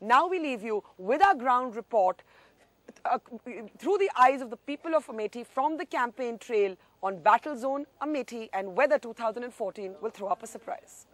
Now we leave you with our ground report through the eyes of the people of Amethi from the campaign trail on Battle Zone, Amethi, and whether 2014 will throw up a surprise.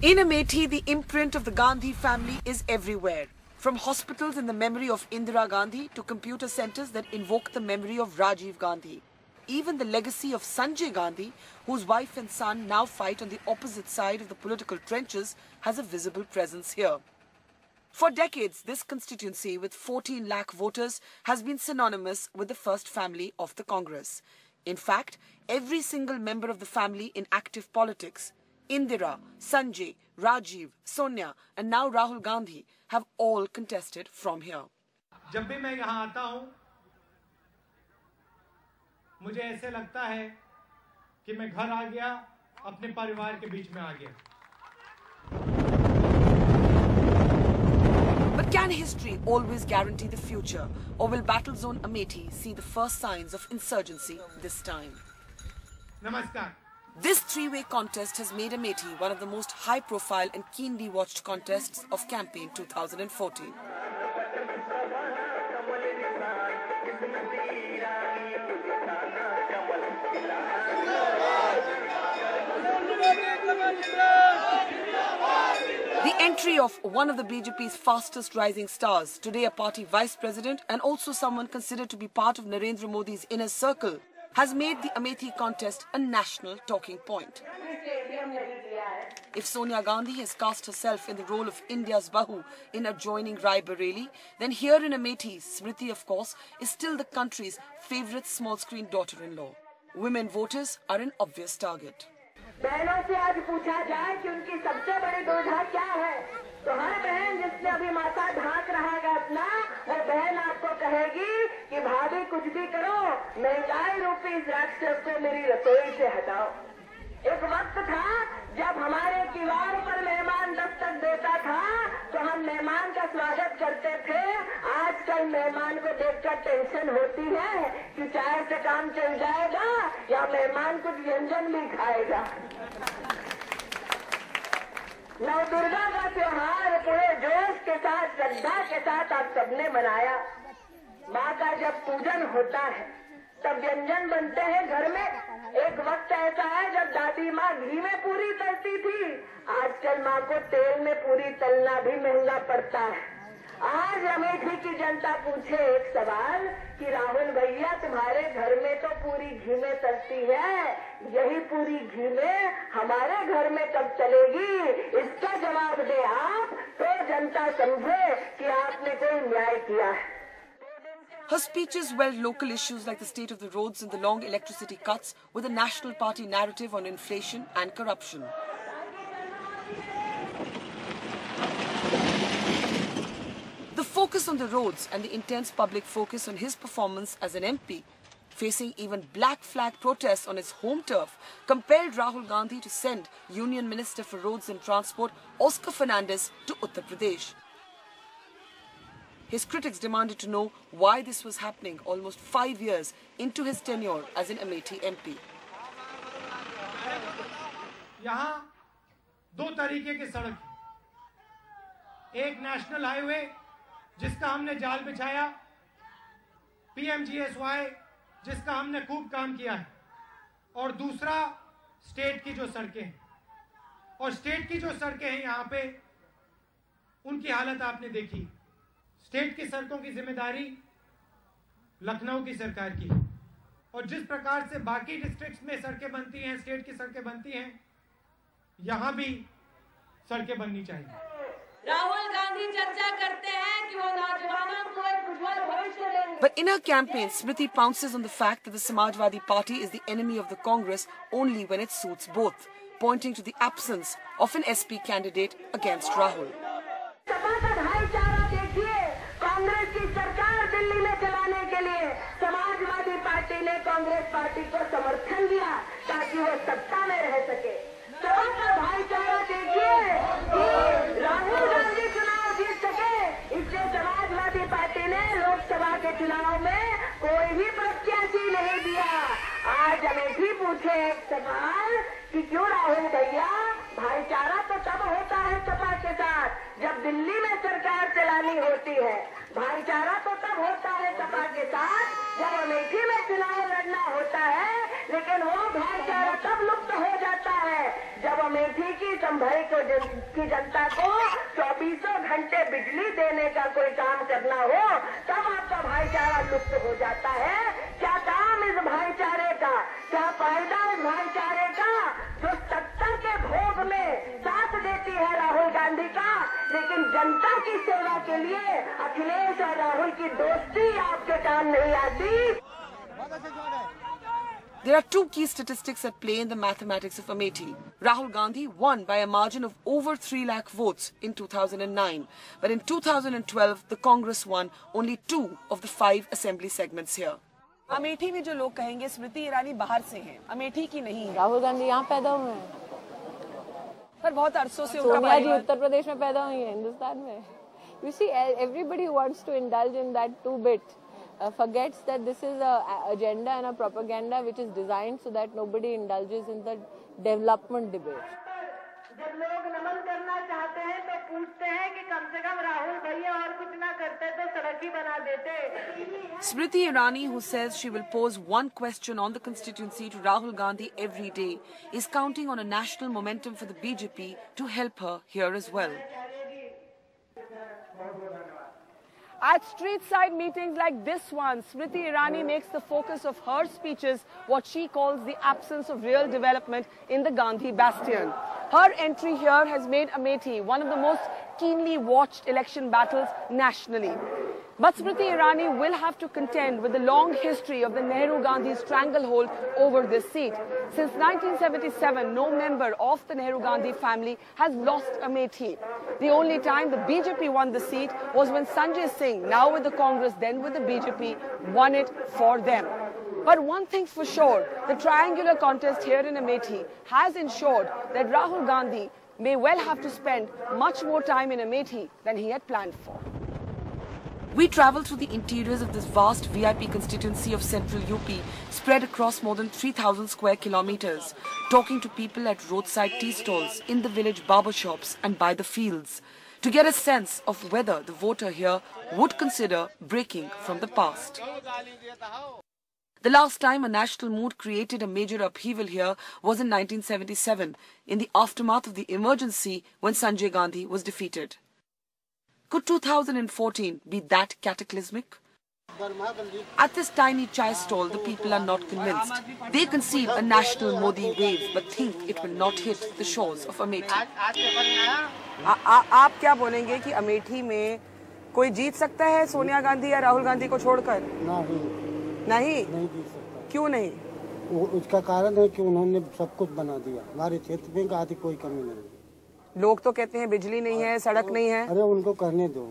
In Amethi, the imprint of the Gandhi family is everywhere. From hospitals in the memory of Indira Gandhi to computer centers that invoke the memory of Rajiv Gandhi. Even the legacy of Sanjay Gandhi, whose wife and son now fight on the opposite side of the political trenches, has a visible presence here. For decades, this constituency with 14 lakh voters has been synonymous with the first family of the Congress. In fact, every single member of the family in active politics, Indira, Sanjay, Rajiv, Sonia and now Rahul Gandhi have all contested from here. जब भी मैं यहाँ आता हूँ, मुझे ऐसे लगता है कि मैं घर आ गया, अपने परिवार के बीच में आ गया. But can history always guarantee the future, or will Battle Zone Amethi see the first signs of insurgency this time? Namaskar. This three-way contest has made Amethi one of the most high-profile and keenly watched contests of campaign 2014. The entry of one of the BJP's fastest rising stars, today a party vice president and also someone considered to be part of Narendra Modi's inner circle, has made the Amethi contest a national talking point. If Sonia Gandhi has cast herself in the role of India's Bahu in adjoining Rai Bareli, then here in Amethi, Smriti, of course, is still the country's favourite small-screen daughter-in-law. Women voters are an obvious target. बहनों से आज पूछा जाए कि उनकी सबसे बड़ी दुविधा क्या है, तो हर बहन जिसने अभी माथा ढांक रहा है अपना, वो बहन आपको कहेगी कि भाभी कुछ भी करो, महंगाई रूपी इस राक्षस को मेरी रसोई से हटाओ. एक वक्त था जब हमारे किवाड़ पर मेहमान दस्तक देता था तो हम मेहमान का स्वागत करते थे. आजकल मेहमान को देखकर टेंशन होती है कि चाय से काम चल जाएगा या मेहमान कुछ व्यंजन भी खाएगा. नवदुर्गा का त्योहार पूरे जोश के साथ, श्रद्धा के साथ आप सबने मनाया. माँ का जब पूजन होता है तब व्यंजन बनते हैं घर में. एक वक्त ऐसा है जब दादी माँ घी में पूरी तलती थी. आजकल माँ को तेल में पूरी तलना भी महंगा पड़ता है. आज अमेठी की जनता पूछे एक सवाल कि राहुल भैया तुम्हारे घर में तो पूरी घी में तलती है, यही पूरी घी में हमारे घर में कब चलेगी? इसका जवाब दे आप, तो जनता समझे कि आपने कोई न्याय किया है. Her speeches weld local issues like the state of the roads and the long electricity cuts with a national party narrative on inflation and corruption. The focus on the roads and the intense public focus on his performance as an MP, facing even black flag protests on his home turf, compelled Rahul Gandhi to send Union Minister for Roads and Transport Oscar Fernandez to Uttar Pradesh. His critics demanded to know why this was happening almost 5 years into his tenure as an Amethi MP. यहाँ दो तरीके की सड़क, एक national highway जिसका हमने जाल बिछाया, PMGSY जिसका हमने खूब काम किया है, और दूसरा स्टेट की जो सड़कें हैं. और स्टेट की जो सड़कें हैं यहाँ पे उनकी हालत आपने देखी. स्टेट की सड़कों की जिम्मेदारी लखनऊ की सरकार की है, और जिस प्रकार से बाकी डिस्ट्रिक्ट्स में सड़कें बनती हैं, स्टेट की सड़कें बनती हैं, यहाँ भी सड़कें बननी चाहिए. राहुल गांधी चर्चा करते हैं कि वो नौजवानों को एक उज्जवल भविष्य देंगे. But in her campaign, Smriti pounces on the fact that the Samajwadi Party is the enemy of the Congress only when it suits both, pointing to the absence of an SP candidate against Rahul. Congress की सरकार दिल्ली में चलाने के लिए Samajwadi party ने Congress party को समर्थन दिया ताकि वो सत्ता में रह सके. सबका भाईचारा देखिए कि राहुल गांधी चुनाव जीत सके, इसलिए समाजवादी पार्टी ने लोकसभा के चुनाव में कोई भी प्रत्याशी नहीं दिया. आज अमेठी पूछे एक सवाल कि क्यों राहुल भैया भाईचारा तो तब होता है सपा के साथ जब दिल्ली में सरकार चलानी होती है। भाईचारा तो तब होता है सपा के साथ जब अमेठी में चुनाव लड़ना होता है। लेकिन वो भाईचारा तब लुप्त हो जाता है जब अमेठी की संभल की जनता को 24 घंटे बिजली देने का कोई काम करना हो, तब आपका भाईचारा लुप्त हो जाता है। क्या काम इस भाईचारे का, क्या फायदा इस भाईचारे का जो सत्ता के भोग में साथ देती है राहुल गांधी का, लेकिन जनता की सेवा के लिए अखिलेश और राहुल की दोस्ती आपके काम नहीं आती। There are two key statistics at play in the mathematics of Amethi. Rahul Gandhi won by a margin of over 3 lakh votes in 2009. But in 2012, the Congress won only 2 of the 5 assembly segments here. Amethi में जो लोग कहेंगे स्मृति ईरानी बाहर से हैं, अमेठी की नहीं है। राहुल गांधी यहाँ पैदा हुए हैं, पर बहुत अरसों से उनका सोनिया जी उत्तर प्रदेश में पैदा हुई है, हिंदुस्तान में। You see, everybody wants to indulge in that too bit. Forgets that this is a agenda and a propaganda which is designed so that nobody indulges in the development debate. जब लोग नमन करना चाहते हैं तो पूछते हैं कि कम से कम राहुल भैया और कुछ ना करते तो सड़क ही बना देते। Smriti Irani, who says she will pose one question on the constituency to Rahul Gandhi every day, is counting on a national momentum for the BJP to help her here as well. At street-side meetings like this one, Smriti Irani makes the focus of her speeches what she calls the absence of real development in the Gandhi bastion. Her entry here has made Amethi one of the most keenly watched election battles nationally. But Smriti Irani will have to contend with the long history of the Nehru-Gandhi stranglehold over this seat. Since 1977, no member of the Nehru-Gandhi family has lost Amethi. The only time the BJP won the seat was when Sanjay Singh, now with the Congress, then with the BJP, won it for them. But one thing's for sure, the triangular contest here in Amethi has ensured that Rahul Gandhi may well have to spend much more time in Amethi than he had planned for. We travel through the interiors of this vast VIP constituency of central UP, spread across more than 3,000 square kilometers, talking to people at roadside tea stalls, in the village barber shops and by the fields, to get a sense of whether the voter here would consider breaking from the past. The last time a national mood created a major upheaval here was in 1977, in the aftermath of the emergency when Sanjay Gandhi was defeated. Could 2014 be that cataclysmic? At this tiny chai stall, the people are not convinced. They conceive a national Modi wave, but think it will not hit the shores of Amethi. आप क्या बोलेंगे कि अमेठी में कोई जीत सकता है सोनिया गांधी या राहुल गांधी को छोड़कर? नहीं जीत सकता। क्यों नहीं? उसका कारण है कि उन्होंने सब कुछ बना दिया, हमारे क्षेत्र में आदि कोई कमी नहीं। लोग तो कहते हैं बिजली नहीं है, सड़क नहीं है। अरे उनको कहने दो,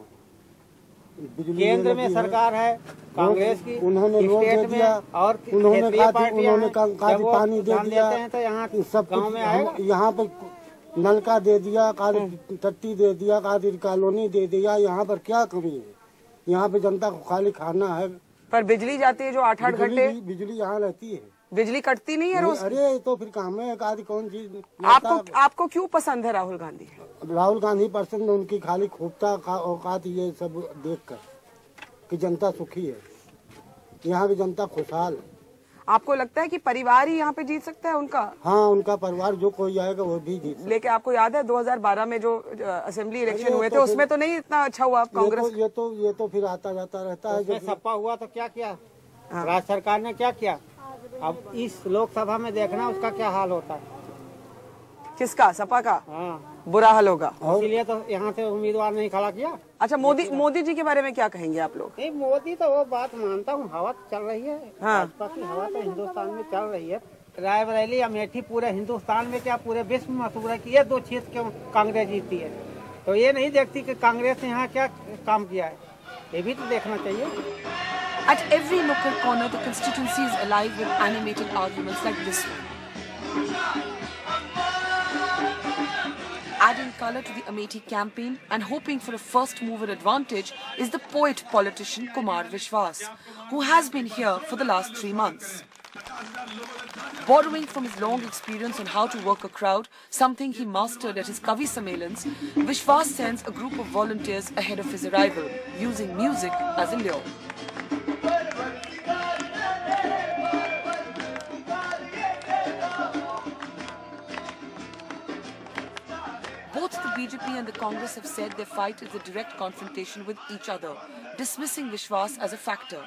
केंद्र में सरकार है कांग्रेस की, उन्होंने रोड दे दिया और उन्होंने कहा पानी दे दिया, तो यहाँ सब गाँव में आएगा। यहाँ पे नलका दे दिया, काली टट्टी दे दिया, काली कॉलोनी दे दिया। यहाँ पर क्या कमी है? यहाँ पे जनता को खाली खाना है। पर बिजली जाती है जो 8-8 घंटे, बिजली यहाँ रहती है, बिजली कटती नहीं है रोज। अरे तो फिर काम है आदि कौन चीज। आपको क्यों पसंद है राहुल गांधी? राहुल गांधी पसंद है, उनकी खाली खूबता औकात ये सब देखकर कि जनता सुखी है, यहाँ की जनता खुशहाल। आपको लगता है कि परिवार ही यहाँ पे जीत सकता है उनका? हाँ, उनका परिवार जो कोई आएगा वो भी जीत। लेकिन आपको याद है 2012 में जो असेंबली इलेक्शन हुए थे उसमें तो नहीं इतना अच्छा हुआ कांग्रेस। ये तो फिर आता जाता रहता है। जब सपा हुआ तो क्या किया राज्य सरकार ने, क्या किया? अब इस लोकसभा में देखना उसका क्या हाल होता है। किसका? सपा का? हाँ, बुरा हाल होगा। इसीलिए तो यहाँ से उम्मीदवार नहीं खड़ा किया। अच्छा, मोदी जी के बारे में क्या कहेंगे आप लोग? नहीं, मोदी तो वो बात मानता हूँ, हवा तो चल रही है। हाँ। भाजपा की हवा तो हिंदुस्तान में चल रही है। रायबरेली, अमेठी पूरे हिंदुस्तान में क्या पूरे विश्व में मशहूर है कि ये 2 क्षेत्र क्यों कांग्रेस जीतती है। तो ये नहीं देखती कि कांग्रेस ने यहाँ क्या काम किया है, ये भी तो देखना चाहिए। At every local corner, the constituency is alive with animated arguments like this one. Adding colour to the Amethi campaign and hoping for a first-mover advantage is the poet-politician Kumar Vishwas, who has been here for the last 3 months. Borrowing from his long experience on how to work a crowd, something he mastered at his Kavi Sammelans, Vishwas sends a group of volunteers ahead of his arrival, using music as a lure. Both the BJP and the Congress have said their fight is a direct confrontation with each other, dismissing Vishwas as a factor.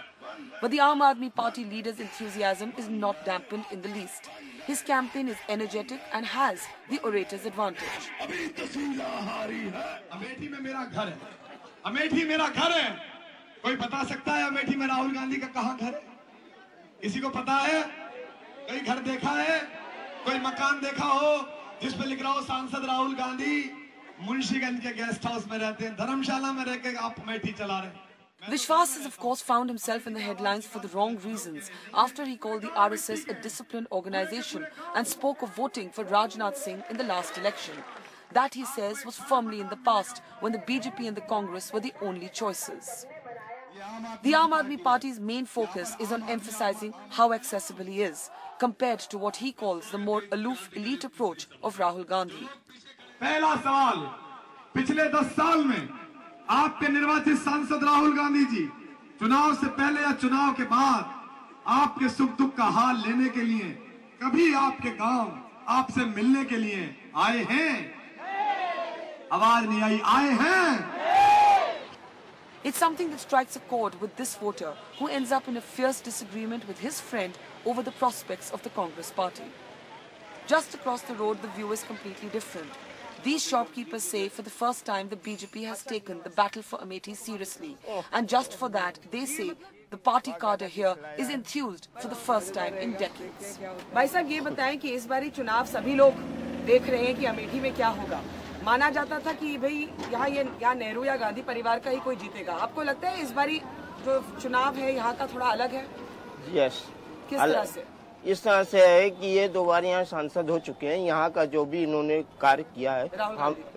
But the Aam Aadmi Party leader's enthusiasm is not dampened in the least. His campaign is energetic and has the orator's advantage. Amethi में मेरा घर है, अमेठी मेरा घर है। कोई बता सकता है अमेठी में राहुल गांधी का कहाँ घर है? किसी को पता है? कोई घर देखा है? कोई मकान देखा हो जिस पे लिख रहा हो सांसद राहुल गांधी मुंशीगंज के गेस्ट हाउस में रहते हैं, धर्मशाला में रह के आप अमेठी चला रहे हैं? Vishwas has of course found himself in the headlines for the wrong reasons after he called the RSS a disciplined organization and spoke of voting for Rajnath Singh in the last election. That, he says, was firmly in the past when the BJP and the Congress were the only choices. The Aam Aadmi Party's main focus is on emphasizing how accessible he is, compared to what he calls the more aloof elite approach of Rahul Gandhi. पहला सवाल, पिछले 10 साल में आपके निर्वाचित सांसद राहुल गांधी जी चुनाव से पहले या चुनाव के बाद आपके सुख दुख का हाल लेने के लिए कभी आपके गांव आपसे मिलने के लिए आए हैं? आवाज नहीं आई, आए हैं? It's something that strikes a chord with this voter who ends up in a fierce disagreement with his friend over the prospects of the Congress party. Just across the road, the view is completely different. These shopkeepers say for the first time the BJP has taken the battle for Amethi seriously. And just for that, they say the party cadre here is enthused for the first time in decades. भाई साहब ये बताएं कि इस बारी चुनाव सभी लोग देख रहे हैं कि अमेठी में क्या होगा। माना जाता था कि भाई यहाँ नेहरू या गांधी परिवार का ही कोई जीतेगा। आपको लगता है इस बारी जो चुनाव है यहाँ का थोड़ा अलग है? यस, किस तरह से? इस तरह से है कि ये 2 बार यहाँ सांसद हो चुके हैं। यहाँ का जो भी इन्होंने कार्य किया है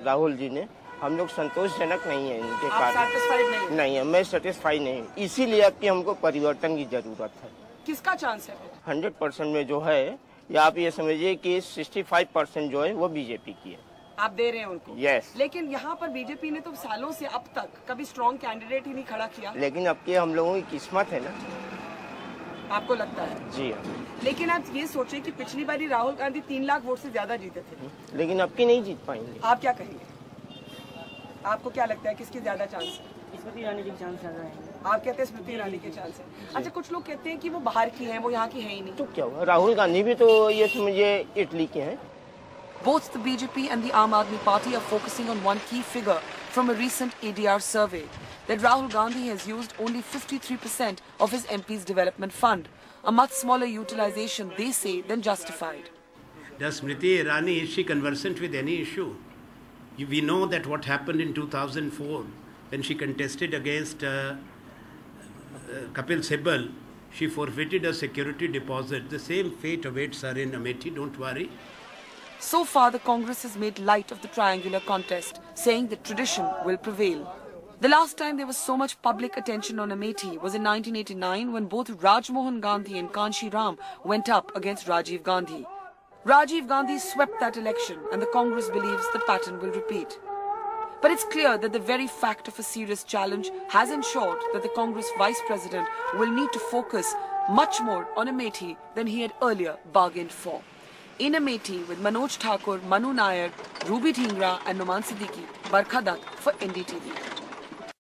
राहुल जी ने, हम लोग संतोषजनक नहीं है इनके कार्य। नहीं है, मैं सेटिस्फाई नहीं। इसीलिए अब कि हमको परिवर्तन की जरूरत है। किसका चांस है? 100% में जो है, या आप ये समझिए कि 65% जो है वो बीजेपी की है। आप दे रहे हैं उनको? यस। लेकिन यहाँ पर बीजेपी ने तो सालों से अब तक कभी स्ट्रॉन्ग कैंडिडेट ही नहीं खड़ा किया। लेकिन अब की हम लोगों की किस्मत है ना। आपको लगता है? जी हाँ। लेकिन आप ये सोचें कि पिछली बारी राहुल गांधी 3 लाख वोट से ज्यादा जीते थे, लेकिन अब की नहीं जीत पाएंगे। आप क्या कहेंगे? आपको क्या लगता है किसके ज्यादा चांस है? स्मृति ईरानी के चांस ज्यादा है। आप कहते हैं स्मृति ईरानी के चांस है। अच्छा, कुछ लोग कहते हैं कि वो बाहर की हैं, वो यहाँ की है ही नहीं। तो क्या हुआ, राहुल गांधी भी तो ये समझिए इटली के हैं। Both the BJP and the Aam Aadmi Party are focusing on one key figure from a recent ADR survey, that Rahul Gandhi has used only 53% of his MP's development fund, a much smaller utilization, they say, than justified. Does Smriti Irani, is she conversant with any issue? We know that what happened in 2004 when she contested against Kapil Sibal, she forfeited a security deposit. The same fate awaits her in Amethi, don't worry. So far, the Congress has made light of the triangular contest, saying that tradition will prevail. The last time there was so much public attention on Amethi was in 1989 when both Raj Mohan Gandhi and Kanshi Ram went up against Rajiv Gandhi. Rajiv Gandhi swept that election and the Congress believes the pattern will repeat. But it's clear that the very fact of a serious challenge has ensured that the Congress Vice President will need to focus much more on Amethi than he had earlier bargained for. In Amethi with Manoj Thakur, Manu Nair, Ruby Dhingra and Numan Siddiqui, Barkha Dutt for NDTV.